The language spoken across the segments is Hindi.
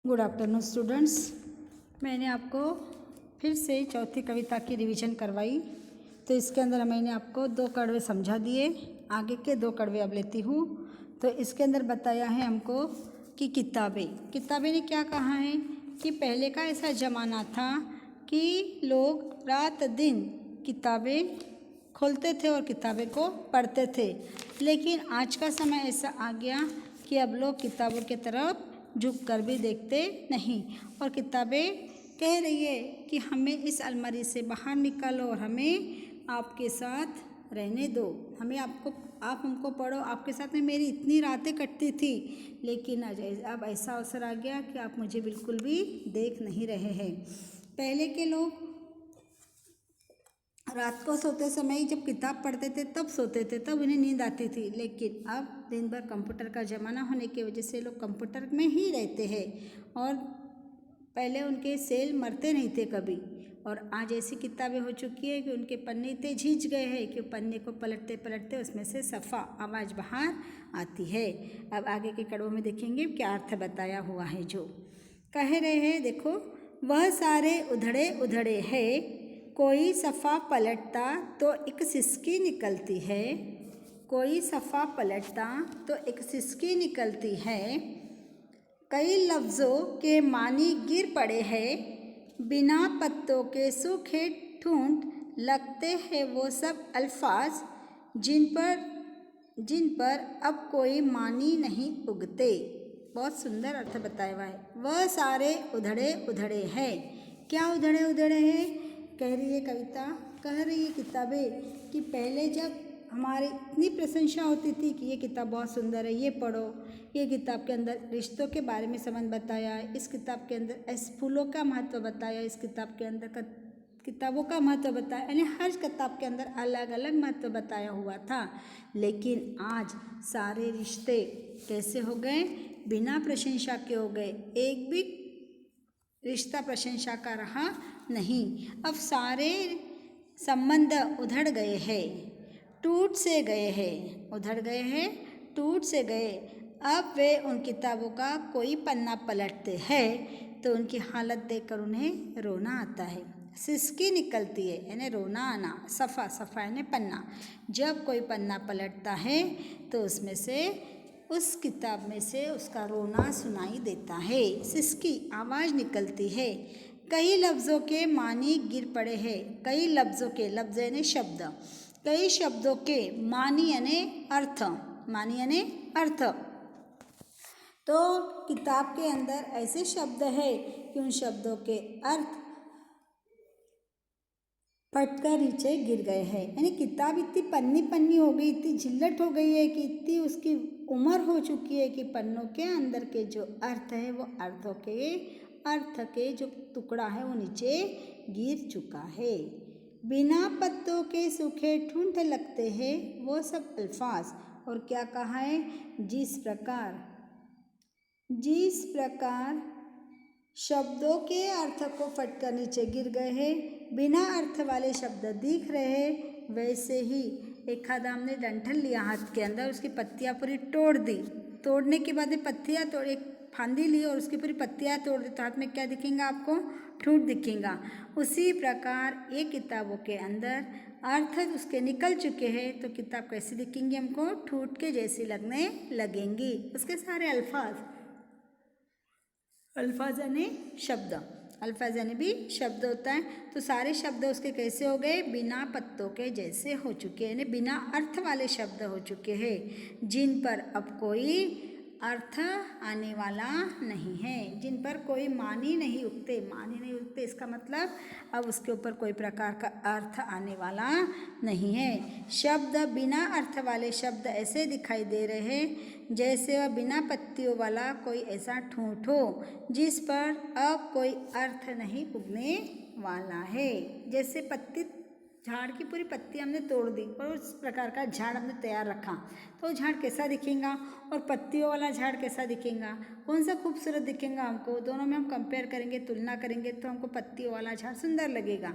Good afternoon students. मैंने आपको फिर से चौथी कविता की रिवीजन करवाई, तो इसके अंदर मैंने आपको 2 कड़वे समझा दिए। आगे के 2 कड़वे अब लेती हूँ। तो इसके अंदर बताया है हमको कि किताबें ने क्या कहा है कि पहले का ऐसा ज़माना था कि लोग रात दिन किताबें खोलते थे और किताबें को पढ़ते थे, लेकिन आज का समय ऐसा आ गया कि अब लोग किताबों की तरफ झुक कर भी देखते नहीं, और किताबें कह रही है कि हमें इस अलमारी से बाहर निकालो और हमें आपके साथ रहने दो, हमें आप हमको पढ़ो, आपके साथ में मेरी इतनी रातें कटती थी, लेकिन अब ऐसा अवसर आ गया कि आप मुझे बिल्कुल भी देख नहीं रहे हैं। पहले के लोग रात को सोते समय जब किताब पढ़ते थे तब सोते थे, तब उन्हें नींद आती थी, लेकिन अब दिन भर कंप्यूटर का ज़माना होने की वजह से लोग कंप्यूटर में ही रहते हैं, और पहले उनके सेल मरते नहीं थे कभी, और आज ऐसी किताबें हो चुकी है कि उनके पन्ने इतने झींच गए हैं कि पन्ने को पलटते पलटते उसमें से सफ़ा आवाज़ बाहर आती है। अब आगे के कड़वों में देखेंगे क्या अर्थ बताया हुआ है। जो कह रहे हैं, देखो, वह सारे उधड़े उधड़े है, कोई सफ़ा पलटता तो एक सिसकी निकलती है, कोई सफ़ा पलटता तो एक सिसकी निकलती है, कई लफ्ज़ों के मानी गिर पड़े हैं, बिना पत्तों के सूखे ठूंठ लगते हैं वो सब अल्फाज, जिन पर अब कोई मानी नहीं उगते। बहुत सुंदर अर्थ बताया हुआ है। वह सारे उधड़े उधड़े हैं। क्या उधड़े उधड़े हैं? कह रही है कविता, कह रही है किताबें कि पहले जब हमारी इतनी प्रशंसा होती थी कि ये किताब बहुत सुंदर है, ये पढ़ो, ये किताब के अंदर रिश्तों के बारे में संबंध बताया है, इस किताब के अंदर ऐसे फूलों का महत्व बताया, इस किताब के अंदर किताबों का महत्व बताया, यानी हर किताब के अंदर अलग अलग महत्व बताया हुआ था। लेकिन आज सारे रिश्ते कैसे हो गए? बिना प्रशंसा के हो गए। एक भी रिश्ता प्रशंसा का रहा नहीं। अब सारे संबंध उधड़ गए हैं, टूट से गए हैं, उधड़ गए हैं, टूट से गए। अब वे उन किताबों का कोई पन्ना पलटते हैं तो उनकी हालत देखकर उन्हें रोना आता है। सिसकी निकलती है, यानी रोना आना। सफ़ा यानी पन्ना। जब कोई पन्ना पलटता है तो उसमें से, उस किताब में से उसका रोना सुनाई देता है, सिसकी आवाज़ निकलती है। कई लफ्ज़ों के मानी गिर पड़े हैं। कई लफ्ज़ों के, लफ्ज़ यानी शब्द, कई शब्दों के मानी यानी अर्थ, मानी यानी अर्थ। तो किताब के अंदर ऐसे शब्द है कि उन शब्दों के अर्थ फटकर नीचे गिर गए हैं, यानी किताब इतनी पन्नी पन्नी हो गई, इतनी झिल्लट हो गई है कि इतनी उसकी उम्र हो चुकी है कि पन्नों के अंदर के जो अर्थ है वो अर्थ के जो टुकड़ा है वो नीचे गिर चुका है। बिना पत्तों के सूखे ठूंठ लगते हैं वो सब अल्फाज। और क्या कहा है? जिस प्रकार शब्दों के अर्थ को फटकर नीचे गिर गए हैं, बिना अर्थ वाले शब्द दिख रहे हैं, वैसे ही एक आदमी ने डंठल लिया हाथ के अंदर, उसकी पत्तियां पूरी तोड़ दी। तोड़ने के बाद पत्तियां तोड़, एक फांदी ली और उसकी पूरी पत्तियां तोड़ दी, तो हाथ में क्या दिखेगा आपको? ठूंठ दिखेगा। उसी प्रकार ये किताबों के अंदर अर्थ उसके निकल चुके हैं, तो किताब कैसी दिखेंगी हमको? ठूंठ के जैसी लगने लगेंगी। उसके सारे अल्फाज यानी शब्द, अल्फाज यानी भी शब्द होता है, तो सारे शब्द उसके कैसे हो गए? बिना पत्तों के जैसे हो चुके हैं, यानी बिना अर्थ वाले शब्द हो चुके हैं, जिन पर अब कोई अर्थ आने वाला नहीं है, जिन पर कोई मानी नहीं उगते। इसका मतलब अब उसके ऊपर कोई प्रकार का अर्थ आने वाला नहीं है। शब्द, बिना अर्थ वाले शब्द ऐसे दिखाई दे रहे हैं जैसे वह बिना पत्तियों वाला कोई ऐसा ठूंठ हो जिस पर अब कोई अर्थ नहीं उगने वाला है। जैसे पत्ती झाड़ की पूरी पत्ती हमने तोड़ दी और उस प्रकार का झाड़ हमने तैयार रखा, तो झाड़ कैसा दिखेगा और पत्तियों वाला झाड़ कैसा दिखेगा, कौन सा खूबसूरत दिखेगा हमको। दोनों में हम कंपेयर करेंगे, तुलना करेंगे तो हमको पत्तियों वाला झाड़ सुंदर लगेगा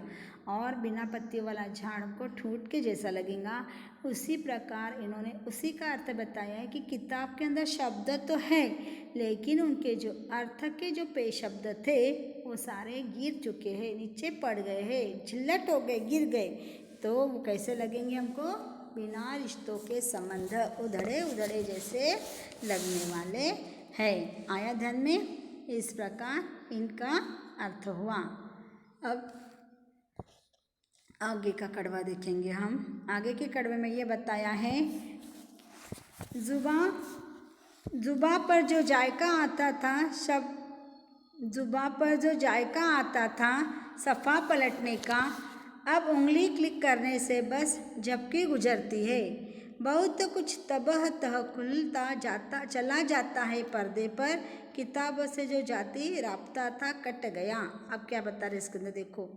और बिना पत्तियों वाला झाड़ हमको ठूंठ के जैसा लगेगा। उसी प्रकार इन्होंने उसी का अर्थ बताया है कि किताब के अंदर शब्द तो है, लेकिन उनके जो अर्थ के जो पेय शब्द थे वो सारे गिर चुके हैं, नीचे पड़ गए हैं, झिल्लट हो गए, गिर गए। तो वो कैसे लगेंगे हमको, बिना रिश्तों के संबंध उधड़े उधड़े जैसे लगने वाले हैं। आया ध्यान में। इस प्रकार इनका अर्थ हुआ। अब आगे का कड़वा देखेंगे हम। आगे के कड़वे में ये बताया है, जुबा पर जो जायका आता था, जुबा पर जो जायका आता था सफ़ा पलटने का, अब उंगली क्लिक करने से बस झपकी गुजरती है। बहुत कुछ तबह तह खुलता जाता चला जाता है पर्दे पर, किताबों से जो जाती राब्ता था कट गया। अब क्या बता रहे इसके अंदर देखो,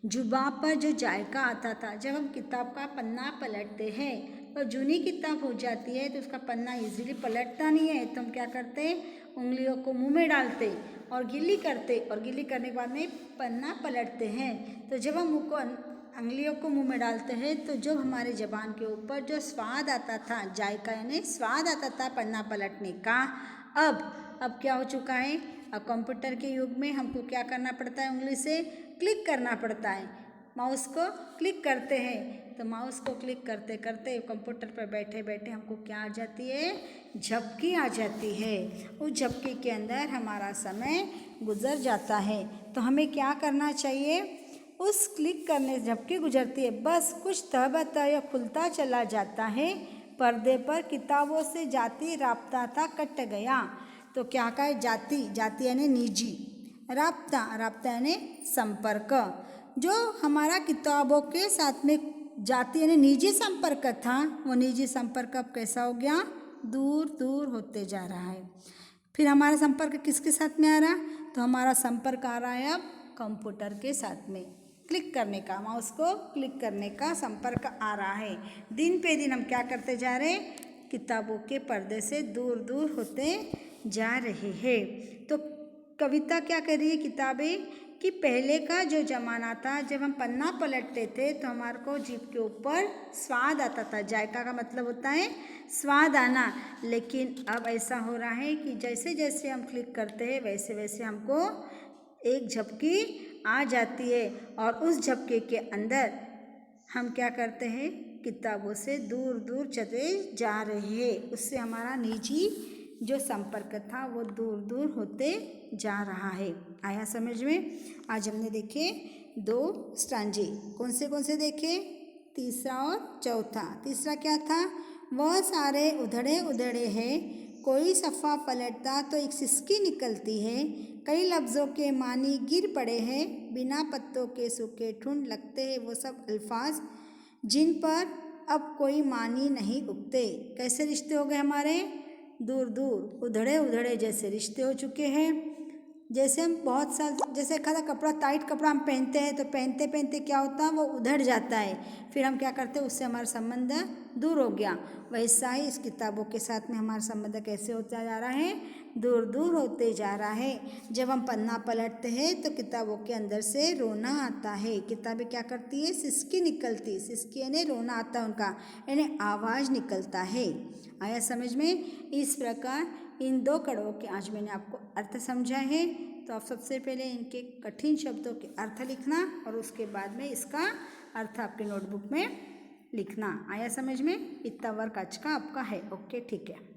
जुबा पर जो जायका आता था, जब हम किताब का पन्ना पलटते हैं और जूनी किताब हो जाती है तो उसका पन्ना इजीली पलटता नहीं है, तो हम क्या करते, उंगलियों को मुंह में डालते और गिल्ली करते और गिल्ली करने के बाद में पन्ना पलटते हैं। तो जब हम मुँह को उंगलियों को मुंह में डालते हैं तो जो हमारे ज़बान के ऊपर जो स्वाद आता था, जायका यानी स्वाद आता था पन्ना पलटने का, अब क्या हो चुका है, अब कंप्यूटर के युग में हमको क्या करना पड़ता है, उंगली से क्लिक करना पड़ता है। माउस को क्लिक करते हैं तो माउस को क्लिक करते करते कंप्यूटर पर बैठे बैठे हमको क्या आ जाती है, झपकी आ जाती है। उस झपकी के अंदर हमारा समय गुजर जाता है। तो हमें क्या करना चाहिए, उस क्लिक करने से झपकी गुजरती है, बस कुछ तहबता या खुलता चला जाता है पर्दे पर, किताबों से जाती राब्ता था कट गया। तो क्या कहे, जाती यानी निजी, राब्ता यानी संपर्क, जो हमारा किताबों के साथ में जाती यानी निजी संपर्क था, वो निजी संपर्क अब कैसा हो गया, दूर दूर होते जा रहा है। फिर हमारा संपर्क किसके साथ में आ रहा, तो हमारा संपर्क आ रहा है अब कंप्यूटर के साथ में, क्लिक करने का, माउस को क्लिक करने का संपर्क आ रहा है। दिन पे दिन हम क्या करते जा रहे हैं, किताबों के पर्दे से दूर दूर होते जा रहे हैं। तो कविता क्या कर रही है, किताबें कि पहले का जो ज़माना था, जब हम पन्ना पलटते थे तो हमारे को जीभ के ऊपर स्वाद आता था, जायका का मतलब होता है स्वाद आना। लेकिन अब ऐसा हो रहा है कि जैसे जैसे हम क्लिक करते हैं वैसे वैसे हमको एक झपकी आ जाती है और उस झपके के अंदर हम क्या करते हैं, किताबों से दूर दूर चले जा रहे हैं। उससे हमारा निजी जो संपर्क था वो दूर दूर होते जा रहा है। आया समझ में। आज हमने देखे 2 स्टांजे, कौन से देखे, तीसरा और चौथा। तीसरा क्या था, वह सारे उधड़े उधड़े हैं, कोई सफ़ा पलटता तो एक सिसकी निकलती है, कई लफ्ज़ों के मानी गिर पड़े हैं, बिना पत्तों के सूखे ठुंड लगते हैं वो सब अल्फाज, जिन पर अब कोई मानी नहीं उगते। कैसे रिश्ते हो गए हमारे, दूर दूर, उधड़े उधड़े जैसे रिश्ते हो चुके हैं। जैसे हम बहुत साल, जैसे खादा कपड़ा, टाइट कपड़ा हम पहनते हैं तो पहनते पहनते क्या होता है, वो उधड़ जाता है, फिर हम क्या करते हैं, उससे हमारा संबंध दूर हो गया। वैसा ही इस किताबों के साथ में हमारा संबंध कैसे होता जा रहा है, दूर दूर होते जा रहा है। जब हम पन्ना पलटते हैं तो किताबों के अंदर से रोना आता है, किताबें क्या करती है, सिसकी निकलती, सिसकी यानी रोना आता है उनका, यानी आवाज़ निकलता है। आया समझ में। इस प्रकार इन 2 कड़वों के आज मैंने आपको अर्थ समझा है। तो आप सबसे पहले इनके कठिन शब्दों के अर्थ लिखना और उसके बाद में इसका अर्थ आपके नोटबुक में लिखना। आया समझ में। इतना वर्क आज का आपका है। ओके, ठीक है।